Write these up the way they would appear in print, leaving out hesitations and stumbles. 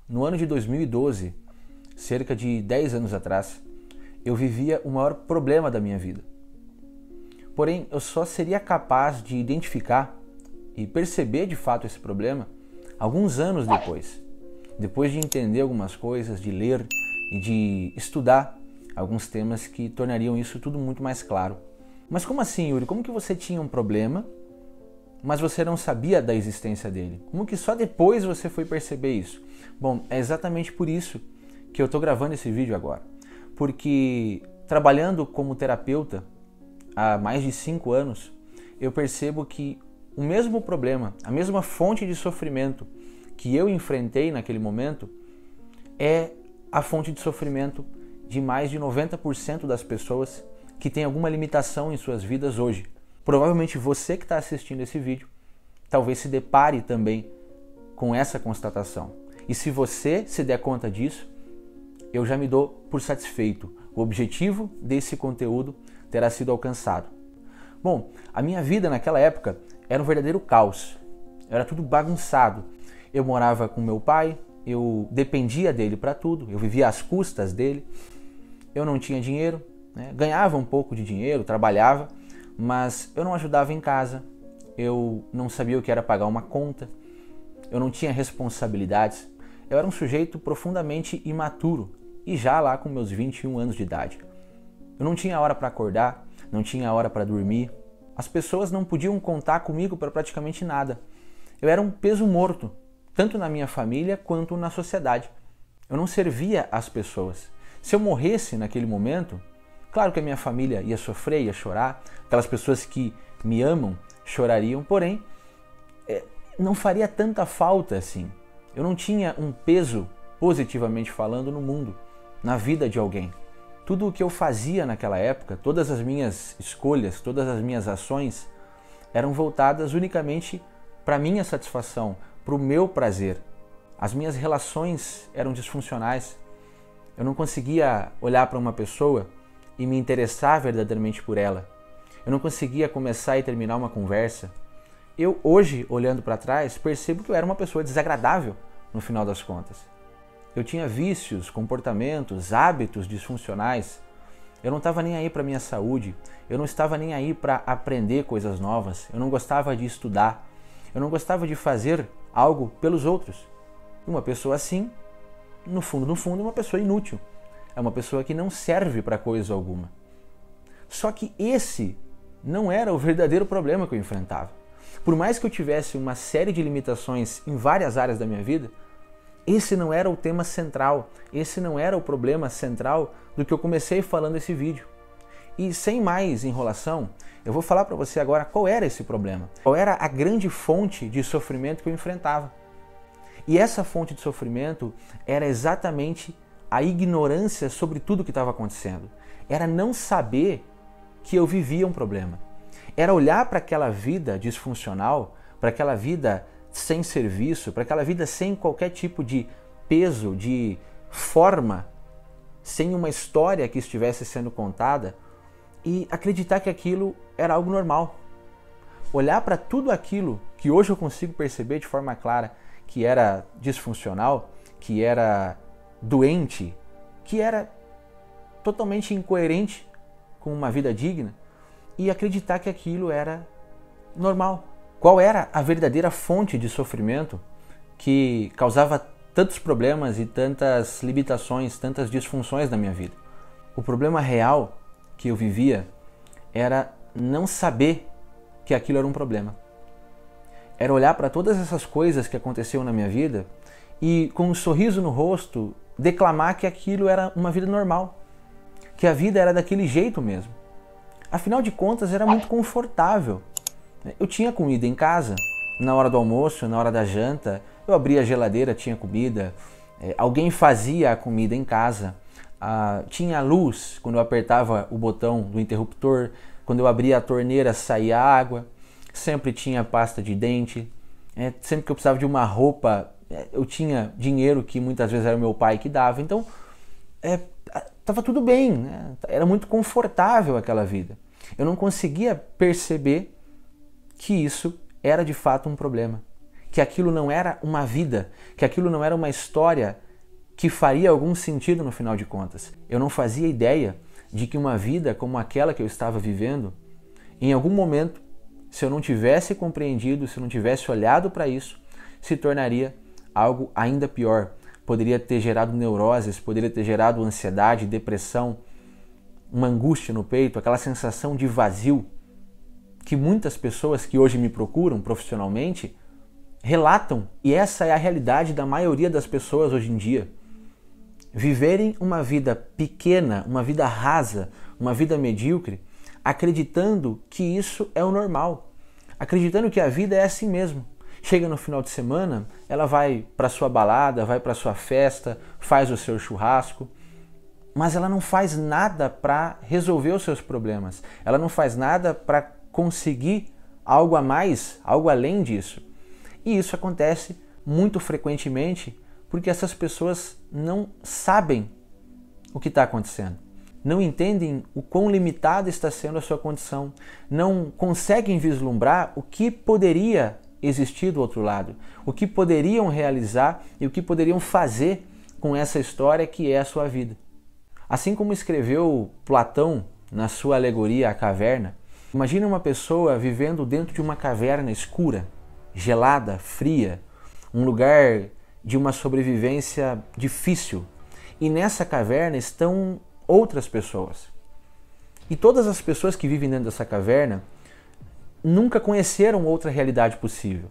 No ano de 2012, cerca de 10 anos atrás, eu vivia o maior problema da minha vida. Porém, eu só seria capaz de identificar e perceber de fato esse problema alguns anos depois de entender algumas coisas, de ler e de estudar alguns temas que tornariam isso tudo muito mais claro. Mas como assim, Yuri? Como que você tinha um problema, mas você não sabia da existência dele? Como que só depois você foi perceber isso? Bom, é exatamente por isso que eu estou gravando esse vídeo agora. Porque trabalhando como terapeuta há mais de 5 anos, eu percebo que o mesmo problema, a mesma fonte de sofrimento que eu enfrentei naquele momento é a fonte de sofrimento de mais de 90% das pessoas que têm alguma limitação em suas vidas hoje. Provavelmente você que está assistindo esse vídeo talvez se depare também com essa constatação. E se você se der conta disso, eu já me dou por satisfeito. O objetivo desse conteúdo terá sido alcançado. Bom, a minha vida naquela época era um verdadeiro caos. Era tudo bagunçado. Eu morava com meu pai, eu dependia dele para tudo, eu vivia às custas dele. Eu não tinha dinheiro, né? Ganhava um pouco de dinheiro, trabalhava, mas eu não ajudava em casa. Eu não sabia o que era pagar uma conta. Eu não tinha responsabilidades. Eu era um sujeito profundamente imaturo e já lá com meus 21 anos de idade. Eu não tinha hora para acordar, não tinha hora para dormir. As pessoas não podiam contar comigo para praticamente nada. Eu era um peso morto, tanto na minha família quanto na sociedade. Eu não servia às pessoas. Se eu morresse naquele momento, claro que a minha família ia sofrer, ia chorar, aquelas pessoas que me amam chorariam, porém, não faria tanta falta assim. Eu não tinha um peso, positivamente falando, no mundo, na vida de alguém. Tudo o que eu fazia naquela época, todas as minhas escolhas, todas as minhas ações, eram voltadas unicamente para a minha satisfação, para o meu prazer. As minhas relações eram disfuncionais. Eu não conseguia olhar para uma pessoa e me interessar verdadeiramente por ela. Eu não conseguia começar e terminar uma conversa. Eu, hoje, olhando para trás, percebo que eu era uma pessoa desagradável no final das contas. Eu tinha vícios, comportamentos, hábitos disfuncionais. Eu não estava nem aí para a minha saúde. Eu não estava nem aí para aprender coisas novas. Eu não gostava de estudar. Eu não gostava de fazer algo pelos outros. Uma pessoa assim, no fundo, é uma pessoa inútil. É uma pessoa que não serve para coisa alguma. Só que esse não era o verdadeiro problema que eu enfrentava. Por mais que eu tivesse uma série de limitações em várias áreas da minha vida, esse não era o tema central, esse não era o problema central do que eu comecei falando esse vídeo. E sem mais enrolação, eu vou falar para você agora qual era esse problema, qual era a grande fonte de sofrimento que eu enfrentava. E essa fonte de sofrimento era exatamente a ignorância sobre tudo o que estava acontecendo. Era não saber que eu vivia um problema. Era olhar para aquela vida disfuncional, para aquela vida sem serviço, para aquela vida sem qualquer tipo de peso, de forma, sem uma história que estivesse sendo contada e acreditar que aquilo era algo normal. Olhar para tudo aquilo que hoje eu consigo perceber de forma clara que era disfuncional, que era doente, que era totalmente incoerente com uma vida digna e acreditar que aquilo era normal. Qual era a verdadeira fonte de sofrimento que causava tantos problemas e tantas limitações, tantas disfunções na minha vida? O problema real que eu vivia era não saber que aquilo era um problema. Era olhar para todas essas coisas que aconteciam na minha vida e, com um sorriso no rosto, declamar que aquilo era uma vida normal, que a vida era daquele jeito mesmo. Afinal de contas, era muito confortável. Eu tinha comida em casa, na hora do almoço, na hora da janta, eu abria a geladeira, tinha comida, alguém fazia a comida em casa, tinha luz quando eu apertava o botão do interruptor, quando eu abria a torneira saía água, sempre tinha pasta de dente, sempre que eu precisava de uma roupa, eu tinha dinheiro que muitas vezes era o meu pai que dava, então estava tudo bem, né? Era muito confortável aquela vida. Eu não conseguia perceber que isso era de fato um problema, que aquilo não era uma vida, que aquilo não era uma história que faria algum sentido no final de contas. Eu não fazia ideia de que uma vida como aquela que eu estava vivendo, em algum momento, se eu não tivesse compreendido, se eu não tivesse olhado para isso, se tornaria algo ainda pior. Poderia ter gerado neuroses, poderia ter gerado ansiedade, depressão, uma angústia no peito, aquela sensação de vazio que muitas pessoas que hoje me procuram profissionalmente relatam, e essa é a realidade da maioria das pessoas hoje em dia. Viverem uma vida pequena, uma vida rasa, uma vida medíocre, acreditando que isso é o normal, acreditando que a vida é assim mesmo. Chega no final de semana, ela vai para sua balada, vai para sua festa, faz o seu churrasco, mas ela não faz nada para resolver os seus problemas. Ela não faz nada para conseguir algo a mais, algo além disso. E isso acontece muito frequentemente porque essas pessoas não sabem o que está acontecendo. Não entendem o quão limitada está sendo a sua condição. Não conseguem vislumbrar o que poderia existir do outro lado. O que poderiam realizar e o que poderiam fazer com essa história que é a sua vida. Assim como escreveu Platão na sua alegoria A Caverna, imagine uma pessoa vivendo dentro de uma caverna escura, gelada, fria, um lugar de uma sobrevivência difícil. E nessa caverna estão outras pessoas. E todas as pessoas que vivem dentro dessa caverna nunca conheceram outra realidade possível.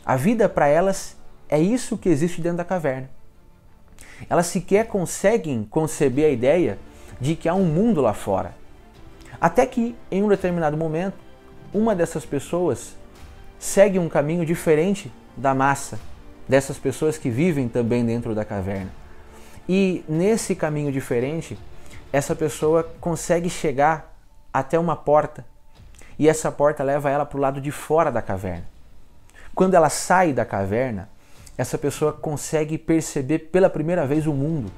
A vida para elas é isso que existe dentro da caverna. Elas sequer conseguem conceber a ideia de que há um mundo lá fora. Até que, em um determinado momento, uma dessas pessoas segue um caminho diferente da massa, dessas pessoas que vivem também dentro da caverna. E nesse caminho diferente, essa pessoa consegue chegar até uma porta, e essa porta leva ela para o lado de fora da caverna. Quando ela sai da caverna, essa pessoa consegue perceber pela primeira vez o mundo.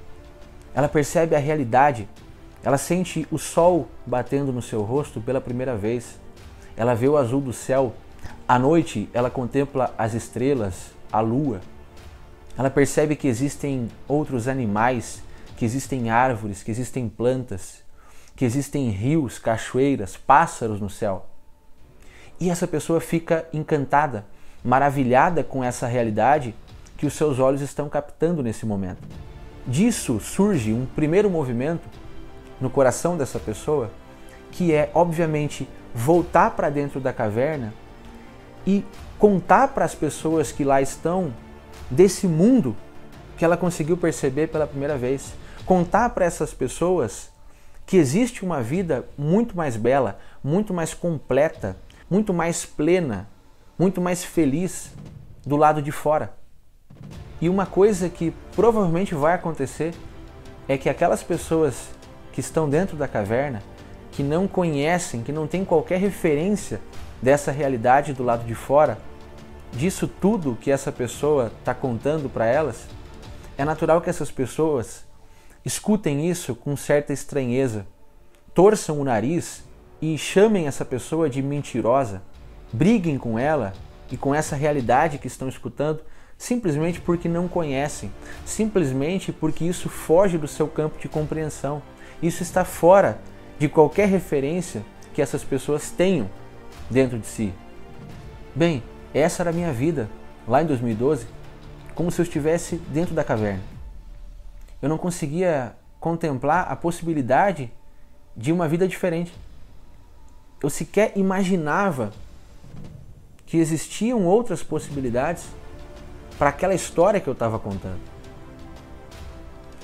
Ela percebe a realidade. Ela sente o sol batendo no seu rosto pela primeira vez. Ela vê o azul do céu. À noite, ela contempla as estrelas, a lua. Ela percebe que existem outros animais, que existem árvores, que existem plantas, que existem rios, cachoeiras, pássaros no céu. E essa pessoa fica encantada, maravilhada com essa realidade que os seus olhos estão captando nesse momento. Disso surge um primeiro movimento no coração dessa pessoa, que é, obviamente, voltar para dentro da caverna e contar para as pessoas que lá estão desse mundo que ela conseguiu perceber pela primeira vez. Contar para essas pessoas que existe uma vida muito mais bela, muito mais completa, muito mais plena, muito mais feliz do lado de fora. E uma coisa que provavelmente vai acontecer é que aquelas pessoas que estão dentro da caverna, que não conhecem, que não têm qualquer referência dessa realidade do lado de fora, disso tudo que essa pessoa está contando para elas, é natural que essas pessoas escutem isso com certa estranheza, torçam o nariz e chamem essa pessoa de mentirosa, briguem com ela e com essa realidade que estão escutando, simplesmente porque não conhecem, simplesmente porque isso foge do seu campo de compreensão. Isso está fora de qualquer referência que essas pessoas tenham dentro de si. Bem, essa era a minha vida lá em 2012, como se eu estivesse dentro da caverna. Eu não conseguia contemplar a possibilidade de uma vida diferente. Eu sequer imaginava que existiam outras possibilidades para aquela história que eu estava contando.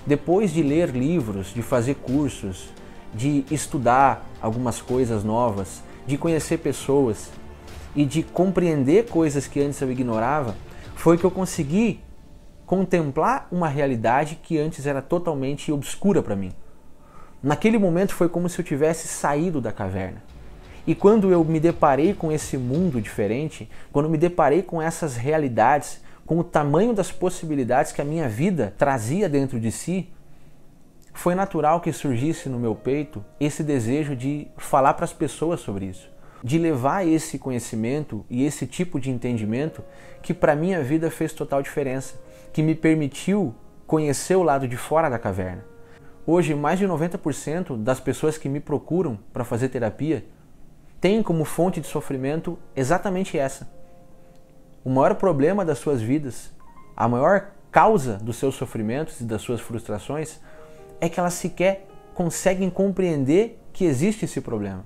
Depois de ler livros, de fazer cursos, de estudar algumas coisas novas, de conhecer pessoas e de compreender coisas que antes eu ignorava, foi que eu consegui contemplar uma realidade que antes era totalmente obscura para mim. Naquele momento foi como se eu tivesse saído da caverna. E quando eu me deparei com esse mundo diferente, quando eu me deparei com essas realidades, com o tamanho das possibilidades que a minha vida trazia dentro de si, foi natural que surgisse no meu peito esse desejo de falar para as pessoas sobre isso. de levar esse conhecimento e esse tipo de entendimento que para minha vida fez total diferença, que me permitiu conhecer o lado de fora da caverna. Hoje, mais de 90% das pessoas que me procuram para fazer terapia têm como fonte de sofrimento exatamente essa. O maior problema das suas vidas, a maior causa dos seus sofrimentos e das suas frustrações é que elas sequer conseguem compreender que existe esse problema.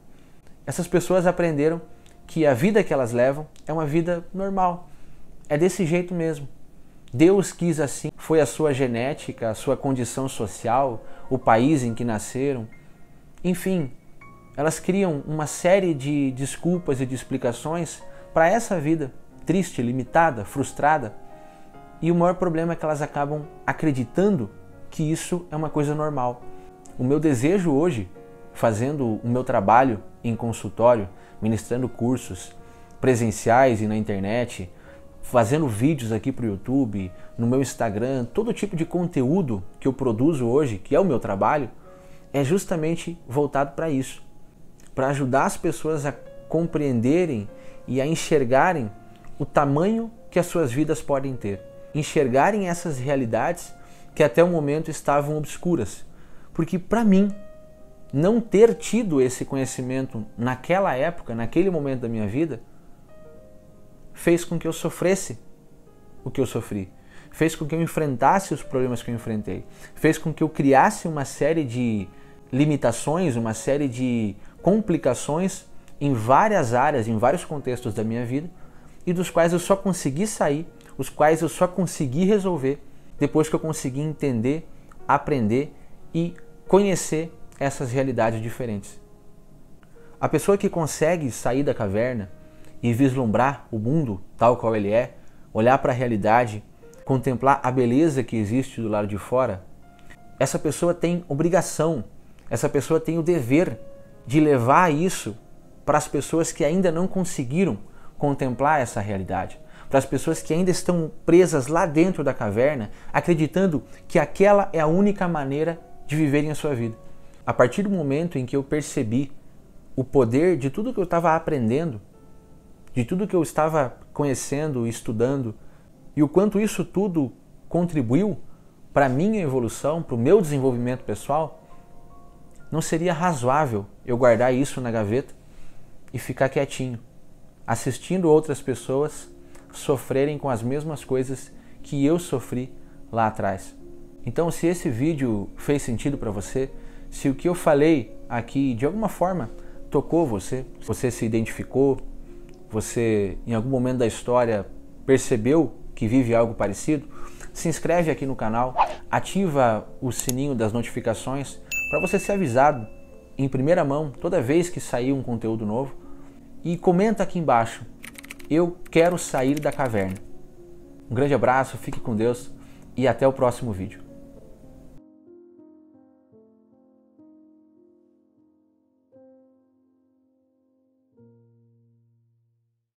Essas pessoas aprenderam que a vida que elas levam é uma vida normal. É desse jeito mesmo. Deus quis assim, foi a sua genética, a sua condição social, o país em que nasceram. Enfim, elas criam uma série de desculpas e de explicações para essa vida triste, limitada, frustrada. E o maior problema é que elas acabam acreditando que isso é uma coisa normal. O meu desejo hoje, fazendo o meu trabalho em consultório, ministrando cursos presenciais e na internet, fazendo vídeos aqui para o YouTube, no meu Instagram, todo tipo de conteúdo que eu produzo hoje, que é o meu trabalho, é justamente voltado para isso. Para ajudar as pessoas a compreenderem e a enxergarem o tamanho que as suas vidas podem ter. Enxergarem essas realidades que até o momento estavam obscuras. Porque para mim, não ter tido esse conhecimento naquela época, naquele momento da minha vida, fez com que eu sofresse o que eu sofri. Fez com que eu enfrentasse os problemas que eu enfrentei. Fez com que eu criasse uma série de limitações, uma série de complicações em várias áreas, em vários contextos da minha vida, e dos quais eu só consegui sair, os quais eu só consegui resolver depois que eu consegui entender, aprender e conhecer essas realidades diferentes. A pessoa que consegue sair da caverna e vislumbrar o mundo tal qual ele é, olhar para a realidade, contemplar a beleza que existe do lado de fora, essa pessoa tem obrigação, essa pessoa tem o dever de levar isso para as pessoas que ainda não conseguiram contemplar essa realidade, para as pessoas que ainda estão presas lá dentro da caverna, acreditando que aquela é a única maneira de viverem a sua vida. A partir do momento em que eu percebi o poder de tudo que eu estava aprendendo, de tudo que eu estava conhecendo, estudando, e o quanto isso tudo contribuiu para a minha evolução, para o meu desenvolvimento pessoal, não seria razoável eu guardar isso na gaveta e ficar quietinho, assistindo outras pessoas sofrerem com as mesmas coisas que eu sofri lá atrás. Então, se esse vídeo fez sentido para você, se o que eu falei aqui de alguma forma tocou você, você se identificou, você em algum momento da história percebeu que vive algo parecido, se inscreve aqui no canal, ativa o sininho das notificações para você ser avisado em primeira mão toda vez que sair um conteúdo novo, e comenta aqui embaixo: eu quero sair da caverna. Um grande abraço, fique com Deus e até o próximo vídeo.